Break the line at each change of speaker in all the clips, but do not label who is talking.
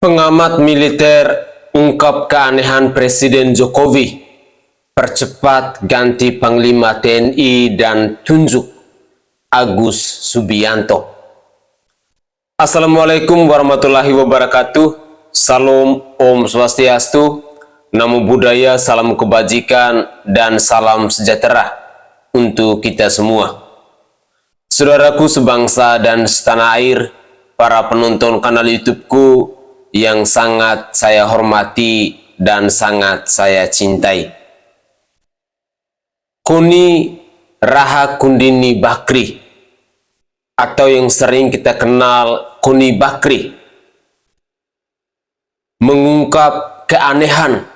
Pengamat militer ungkap keanehan Presiden Jokowi, percepat ganti Panglima TNI dan tunjuk Agus Subianto. Assalamualaikum warahmatullahi wabarakatuh. Salam Om Swastiastu, Namo Buddhaya, salam kebajikan, dan salam sejahtera untuk kita semua. Saudaraku sebangsa dan setanah air, para penonton kanal YouTubeku yang sangat saya hormati dan sangat saya cintai. Koni Rahakundini Bakri, atau yang sering kita kenal Koni Bakri, mengungkap keanehan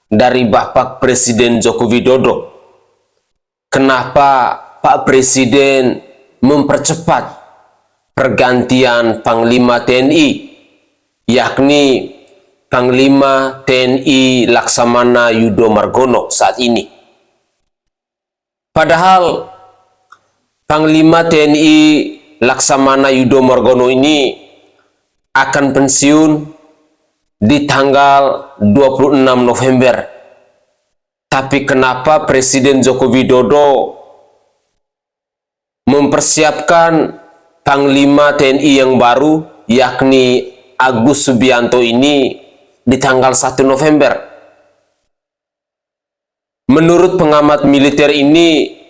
dari Bapak Presiden Joko Widodo. Kenapa Pak Presiden mempercepat pergantian Panglima TNI, yakni Panglima TNI Laksamana Yudo Margono saat ini. Padahal Panglima TNI Laksamana Yudo Margono ini akan pensiun di tanggal 26 November. Tapi kenapa Presiden Joko Widodo mempersiapkan Panglima TNI yang baru, yakni Agus Subianto ini di tanggal 1 November. Menurut pengamat militer ini,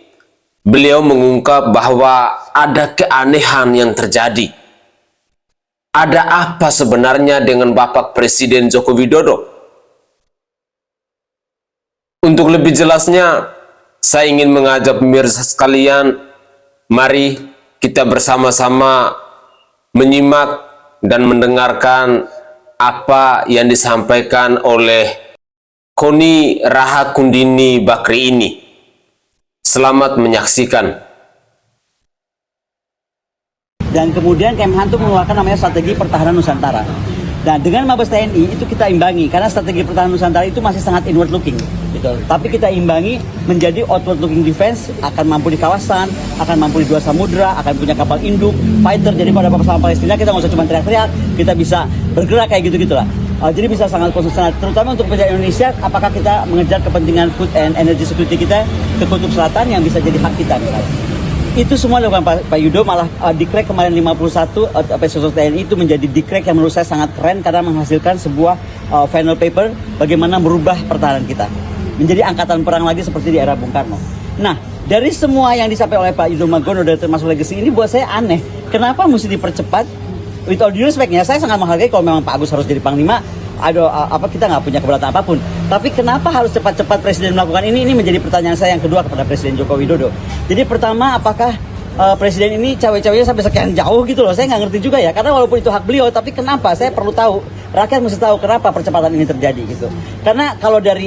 beliau mengungkap bahwa ada keanehan yang terjadi. Ada apa sebenarnya dengan Bapak Presiden Joko Widodo? Untuk lebih jelasnya, saya ingin mengajak pemirsa sekalian, mari kita bersama-sama menyimak dan mendengarkan apa yang disampaikan oleh Koni Rahakundini Bakri ini. Selamat menyaksikan.
Dan kemudian Kemhan itu mengeluarkan namanya strategi pertahanan Nusantara. Nah, dengan Mabes TNI itu kita imbangi, karena strategi pertahanan Nusantara itu masih sangat inward looking, gitu. Tapi kita imbangi menjadi outward looking defense, akan mampu di kawasan, akan mampu di dua samudra, akan punya kapal induk, fighter. Jadi pada persoalan Palestina kita nggak usah cuma teriak-teriak, kita bisa bergerak kayak gitu-gitulah. Jadi bisa sangat konsisten, terutama untuk pekerjaan Indonesia. Apakah kita mengejar kepentingan food and energy security kita ke Kutub Selatan yang bisa jadi hak kita, misalnya. Itu semua dilakukan Pak Yudo, malah dikrek kemarin 51 episode TNI itu menjadi dikrek yang menurut saya sangat keren karena menghasilkan sebuah final paper bagaimana merubah pertahanan kita menjadi angkatan perang lagi seperti di era Bung Karno. Nah, dari semua yang disampaikan oleh Pak Yudo Margono dan termasuk legacy ini buat saya aneh. Kenapa mesti dipercepat? With all due respect-nya, saya sangat menghargai kalau memang Pak Agus harus jadi Panglima. Kita nggak punya keberatan apapun. Tapi kenapa harus cepat-cepat Presiden melakukan ini? Ini menjadi pertanyaan saya yang kedua kepada Presiden Joko Widodo. Jadi pertama, apakah Presiden ini cawe-cawenya sampai sekian jauh gitu loh? Saya nggak ngerti juga ya. Karena walaupun itu hak beliau, tapi kenapa? Saya perlu tahu. Rakyat mesti tahu kenapa percepatan ini terjadi gitu. Karena kalau dari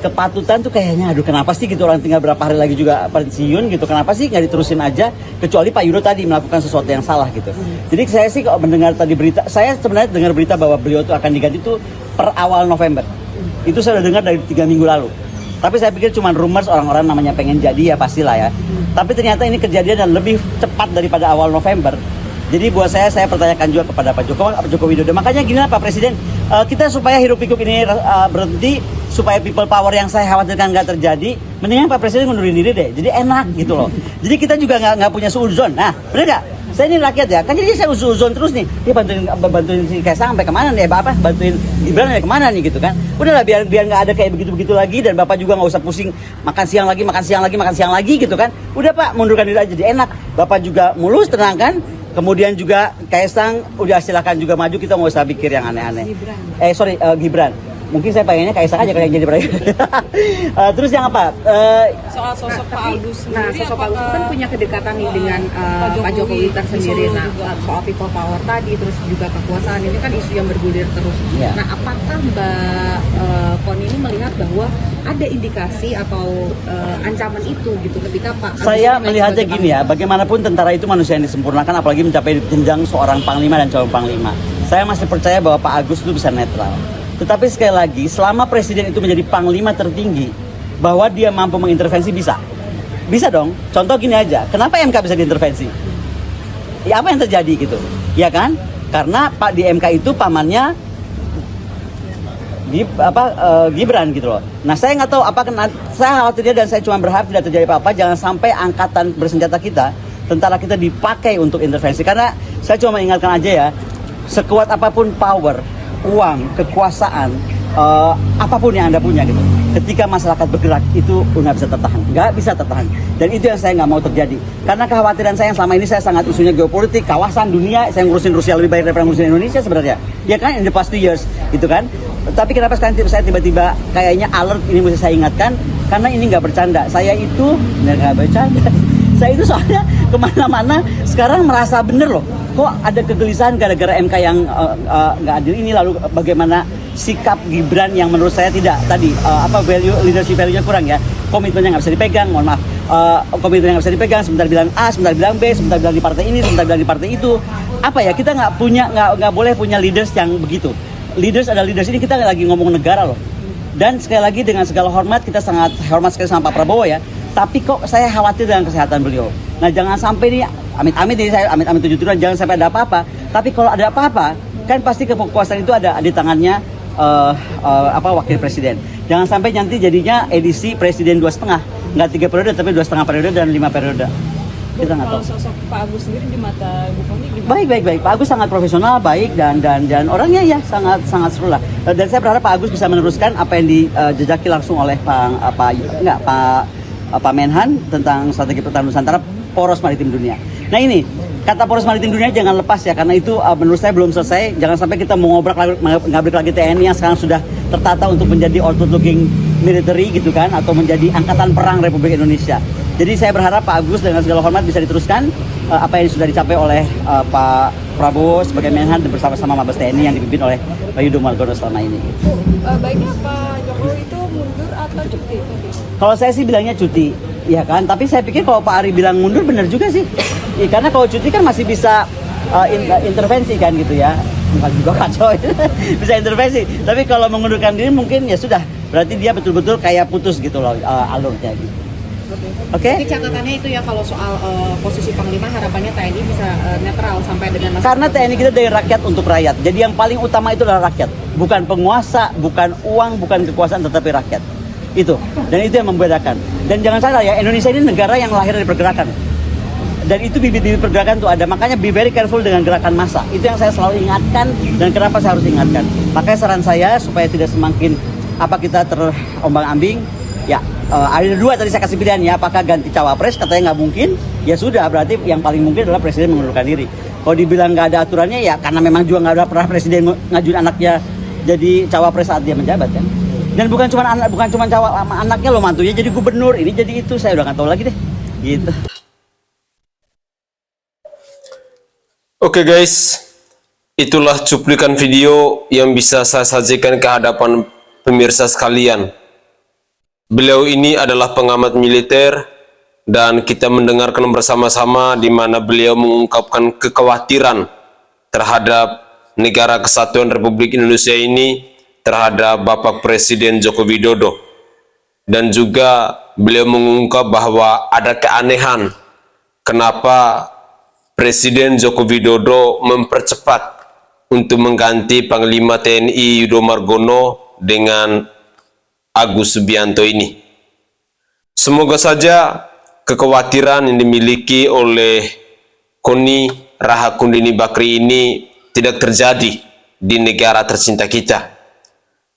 kepatutan tuh kayaknya, aduh kenapa sih gitu, orang tinggal berapa hari lagi juga pensiun gitu, kenapa sih nggak diterusin aja, kecuali Pak Yudo tadi melakukan sesuatu yang salah gitu. Jadi saya sih kalau mendengar tadi berita, saya sebenarnya dengar berita bahwa beliau tuh akan diganti tuh per awal November. Itu saya udah dengar dari 3 minggu lalu. Tapi saya pikir cuma rumors, orang-orang namanya pengen jadi ya pastilah ya. Tapi ternyata ini kejadian dan lebih cepat daripada awal November. Jadi buat saya pertanyakan juga kepada Pak Joko Widodo. Makanya gini lah Pak Presiden, kita supaya hiruk-pikuk ini berhenti, supaya people power yang saya khawatirkan nggak terjadi, mendingan Pak Presiden ngundurin diri deh. Jadi enak gitu loh. Jadi kita juga nggak punya suudzon. Nah, bener nggak? Saya ini rakyat ya, kan jadi saya suudzon terus nih. Dia bantuin si Kaisang sampai kemana nih? Bapak bantuin Gibran sampai kemana nih gitu kan? Udahlah biar nggak ada kayak begitu lagi, dan Bapak juga nggak usah pusing makan siang lagi gitu kan? Udah Pak, mundurkan diri aja, jadi enak. Bapak juga mulus, tenang kan? Kemudian juga Kaisang udah silakan juga maju, kita nggak usah pikir yang aneh-aneh. Gibran. Mungkin saya pengennya Kaisang aja kalau yang jadi presiden. Terus yang apa?
Soal sosok Pak Agus sendiri, sosok Pak Agus kan punya kedekatan nih dengan Pak Jokowi tersendiri. Nah, soal people power tadi, terus juga kekuasaan, ini kan isu yang bergulir terus. Yeah. Nah, apakah Mbak Koni ini melihat bahwa ada indikasi atau ancaman itu gitu ketika Pak Agus?
Saya melihatnya gini ya, bagaimanapun tentara itu manusia yang disempurnakan, apalagi mencapai jenjang seorang panglima dan calon panglima. Saya masih percaya bahwa Pak Agus itu bisa netral. Tetapi sekali lagi, selama presiden itu menjadi panglima tertinggi, bahwa dia mampu mengintervensi, bisa. Bisa dong. Contoh gini aja, kenapa MK bisa diintervensi? Ya apa yang terjadi gitu? Ya kan? Karena Pak di MK itu pamannya Gibran gitu loh. Nah saya nggak tahu saya khawatirnya dan saya cuma berharap tidak terjadi apa-apa. Jangan sampai angkatan bersenjata kita, tentara kita dipakai untuk intervensi. Karena saya cuma mengingatkan aja ya, sekuat apapun power, uang, kekuasaan, apapun yang Anda punya gitu, ketika masyarakat bergerak itu nggak bisa tertahan. Dan itu yang saya nggak mau terjadi. Karena kekhawatiran saya yang selama ini saya sangat isunya geopolitik, kawasan dunia, saya ngurusin Rusia lebih baik daripada ngurusin Indonesia sebenarnya. Ya kan, in the past 2 years gitu kan. Tapi kenapa sekarang saya tiba-tiba kayaknya alert, ini mesti saya ingatkan, karena ini nggak bercanda. Saya itu nggak bercanda. Saya itu soalnya kemana-mana sekarang merasa bener loh. Kok ada kegelisahan gara-gara MK yang nggak adil ini, lalu bagaimana sikap Gibran yang menurut saya tidak tadi leadership value-nya kurang ya, komitmennya nggak bisa dipegang, mohon maaf, komitmennya nggak bisa dipegang, sebentar bilang A, sebentar bilang B, sebentar bilang di partai ini, sebentar bilang di partai itu. Apa ya, kita nggak boleh punya leaders yang begitu. Leaders ini kita lagi ngomong negara loh. Dan sekali lagi dengan segala hormat, kita sangat hormat sekali sama Pak Prabowo ya. Tapi kok saya khawatir dengan kesehatan beliau. Nah jangan sampai nih, amit-amit ini saya amit-amit 7 jangan sampai ada apa-apa. Tapi kalau ada apa-apa, kan pasti kekuasaan itu ada di tangannya wakil presiden. Jangan sampai nanti jadinya edisi presiden 2,5, nggak 3 periode tapi 2,5 periode dan 5 periode. Kita nggak tahu.
Kalau sosok Pak Agus sendiri di mata Bu Kony gimana?
Baik. Pak Agus sangat profesional, baik dan orangnya ya sangat seru lah. Dan saya berharap Pak Agus bisa meneruskan apa yang dijejaki langsung oleh Pak Menhan tentang strategi pertahanan Nusantara, poros maritim dunia. Nah ini kata poros maritim dunia jangan lepas ya, karena itu menurut saya belum selesai. Jangan sampai kita ngabrik lagi TNI yang sekarang sudah tertata untuk menjadi outward looking military gitu kan, atau menjadi angkatan perang Republik Indonesia. Jadi saya berharap Pak Agus dengan segala hormat bisa diteruskan apa yang sudah dicapai oleh Pak Prabowo sebagai Menhan bersama-sama Mabes TNI yang dipimpin oleh Pak Yudho Margono selama ini.
Baiknya Pak Jokowi itu mundur atau cuti?
Kalau saya sih bilangnya cuti, ya kan. Tapi saya pikir kalau Pak Ari bilang mundur benar juga sih. Ya, karena kalau cuti kan masih bisa intervensi kan gitu ya. Bukan juga kacau, bisa intervensi. Tapi kalau mengundurkan diri mungkin ya sudah. Berarti dia betul-betul kayak putus gitu loh alurnya gitu. Oke.
Jadi catatannya itu ya, kalau soal posisi Panglima harapannya TNI bisa netral sampai dengan masa.
Karena TNI kita dari rakyat untuk rakyat. Jadi yang paling utama itu adalah rakyat. Bukan penguasa, bukan uang, bukan kekuasaan, tetapi rakyat. Itu. Dan itu yang membedakan. Dan jangan salah ya, Indonesia ini negara yang lahir dari pergerakan. Dan itu bibit-bibit pergerakan tuh ada. Makanya be very careful dengan gerakan massa. Itu yang saya selalu ingatkan dan kenapa saya harus ingatkan. Makanya saran saya supaya tidak semakin kita terombang-ambing. Ya, ada 2 tadi saya kasih pilihan ya, apakah ganti cawapres, katanya nggak mungkin, ya sudah, berarti yang paling mungkin adalah presiden mengundurkan diri. Kalau dibilang nggak ada aturannya ya karena memang juga nggak ada pernah presiden ngajuin anaknya jadi cawapres saat dia menjabat kan. Dan bukan cuma anaknya loh, mantunya jadi gubernur, ini jadi itu, saya udah nggak tahu lagi deh, gitu.
Oke guys, itulah cuplikan video yang bisa saya sajikan ke hadapan pemirsa sekalian. Beliau ini adalah pengamat militer dan kita mendengarkan bersama-sama di mana beliau mengungkapkan kekhawatiran terhadap negara kesatuan Republik Indonesia ini, terhadap Bapak Presiden Joko Widodo. Dan juga beliau mengungkap bahwa ada keanehan kenapa Presiden Joko Widodo mempercepat untuk mengganti Panglima TNI Yudho Margono dengan Agus Subianto ini. Semoga saja kekhawatiran yang dimiliki oleh Kony Rahakundini Bakri ini tidak terjadi di negara tercinta kita.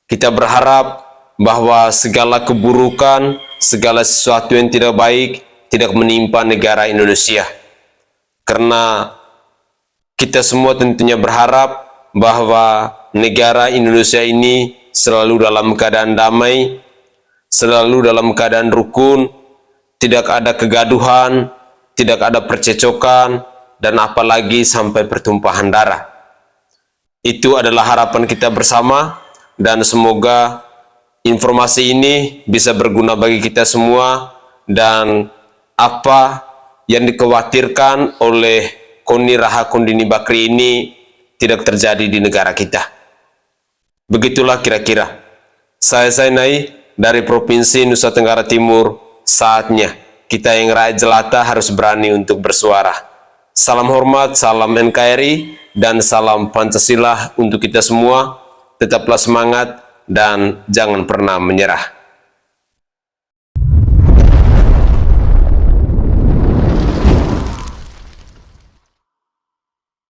Kita berharap bahwa segala keburukan, segala sesuatu yang tidak baik tidak menimpa negara Indonesia. Karena kita semua tentunya berharap bahwa negara Indonesia ini selalu dalam keadaan damai, selalu dalam keadaan rukun, tidak ada kegaduhan, tidak ada percecokan, dan apalagi sampai pertumpahan darah. Itu adalah harapan kita bersama, dan semoga informasi ini bisa berguna bagi kita semua, dan apa yang dikhawatirkan oleh Kony Rahakundini Bakri ini tidak terjadi di negara kita. Begitulah kira-kira. Saya Zainai dari Provinsi Nusa Tenggara Timur. Saatnya kita yang rakyat jelata harus berani untuk bersuara. Salam hormat, salam NKRI, dan salam Pancasila untuk kita semua. Tetaplah semangat dan jangan pernah menyerah.